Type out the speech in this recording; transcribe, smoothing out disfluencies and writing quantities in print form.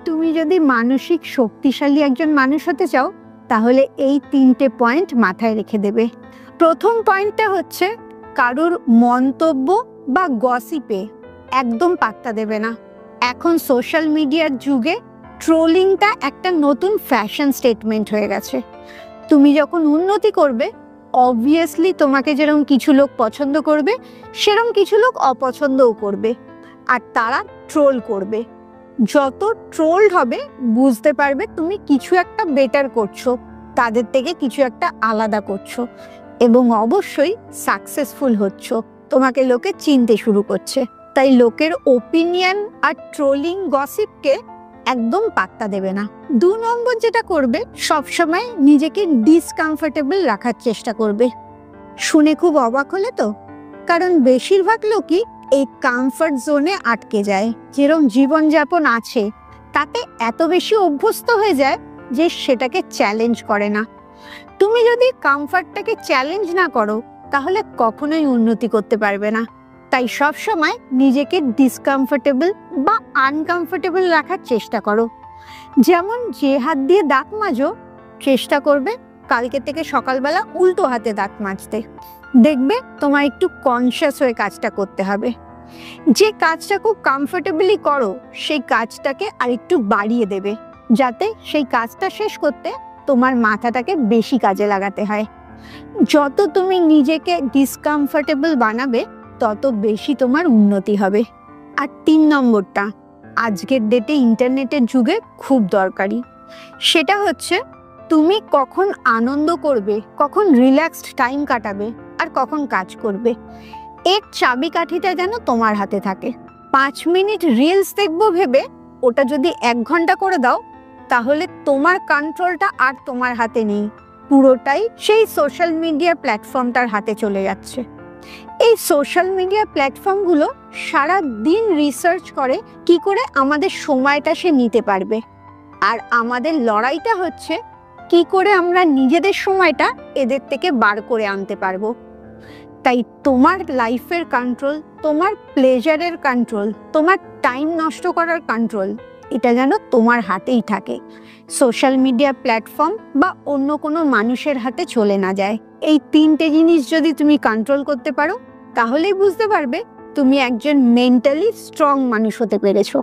তুমি যদি মানসিক শক্তিশালী একজন মানুষ হতে চাও তাহলে এই 3টে পয়েন্ট মাথায় রেখে দেবে। প্রথম পয়েন্টটা হচ্ছে কারোর মন্তব্য বা গসিপে একদম পাত্তা দেবে না। এখন সোশ্যাল মিডিয়ার যুগে ট্রোলিংটা একটা নতুন ফ্যাশন স্টেটমেন্ট হয়ে গেছে। তুমি যখন উন্নতি করবে অবভিয়াসলি তোমাকে যেরকম কিছু লোক পছন্দ করবে সেরকম কিছু লোক অপছন্দও করবে, আর তারা ট্রোল করবে। যত ট্রোলড হবে বুঝতে পারবে তুমি কিছু একটা বেটার করছো, তাদের থেকে কিছু একটা আলাদা করছো এবং অবশ্যই সাকসেসফুল হচ্ছ, তোমাকে লোকে চিনতে শুরু করছে। তাই লোকের ওপিনিয়ন আর ট্রোলিং গসিপকে একদম পাত্তা দেবে না। 2 নম্বর যেটা করবে, সবসময় নিজেকে ডিসকমফোর্টেবল রাখার চেষ্টা করবে। শুনে খুব অবাক হলে তো, কারণ বেশিরভাগ লোকই এই কমফর্ট জোনে আটকে যায়। যেরকম জীবনযাপন আছে তাতে এত বেশি অভ্যস্ত হয়ে যায় যে সেটাকে চ্যালেঞ্জ করে না। তুমি যদি কমফর্টটাকে চ্যালেঞ্জ না করো তাহলে কখনোই উন্নতি করতে পারবে না। তাই সব সময় নিজেকে ডিসকমফোর্টেবল বা আনকমফোর্টেবল রাখার চেষ্টা করো। যেমন যে হাত দিয়ে দাঁত মাজো চেষ্টা করবে কালকে থেকে সকালবেলা উল্টো হাতে দাঁত মাজতে। দেখবে তোমার একটু কনসিয়াস হয়ে কাজটা করতে হবে। যে কাজটা খুব কমফোর্টেবলি করো সেই কাজটাকে আরেকটু বাড়িয়ে দেবে, যাতে সেই কাজটা শেষ করতে তোমার মাথাটাকে বেশি কাজে লাগাতে হয়। যত তুমি নিজেকে ডিসকমফোর্টেবল বানাবে তত বেশি তোমার উন্নতি হবে। আর 3 নম্বরটা আজকের ডেটে ইন্টারনেটের যুগে খুব দরকারি। সেটা হচ্ছে তুমি কখন আনন্দ করবে, কখন রিল্যাক্সড টাইম কাটাবে আর কখন কাজ করবে, এর চাবিকাঠিটা যেন তোমার হাতে থাকে। 5 মিনিট রিলস দেখবো ভেবে ওটা যদি 1 ঘন্টা করে দাও তাহলে তোমার কন্ট্রোলটা আর তোমার হাতে নেই, পুরোটাই সেই সোশ্যাল মিডিয়া প্ল্যাটফর্মটার হাতে চলে যাচ্ছে। এই সোশ্যাল মিডিয়া প্ল্যাটফর্মগুলো সারা দিন রিসার্চ করে কি করে আমাদের সময়টা সে নিতে পারবে, আর আমাদের লড়াইটা হচ্ছে কি করে আমরা নিজেদের সময়টা এদের থেকে বার করে আনতে পারবো। তাই তোমার লাইফের কন্ট্রোল, তোমার প্লেজারের কন্ট্রোল, তোমার টাইম নষ্ট করার কন্ট্রোল, এটা যেন তোমার হাতেই থাকে, সোশ্যাল মিডিয়া প্ল্যাটফর্ম বা অন্য কোনো মানুষের হাতে চলে না যায়। এই 3টে জিনিস যদি তুমি কন্ট্রোল করতে পারো তাহলেই বুঝতে পারবে তুমি একজন মেন্টালি স্ট্রং মানুষ হতে পেরেছো।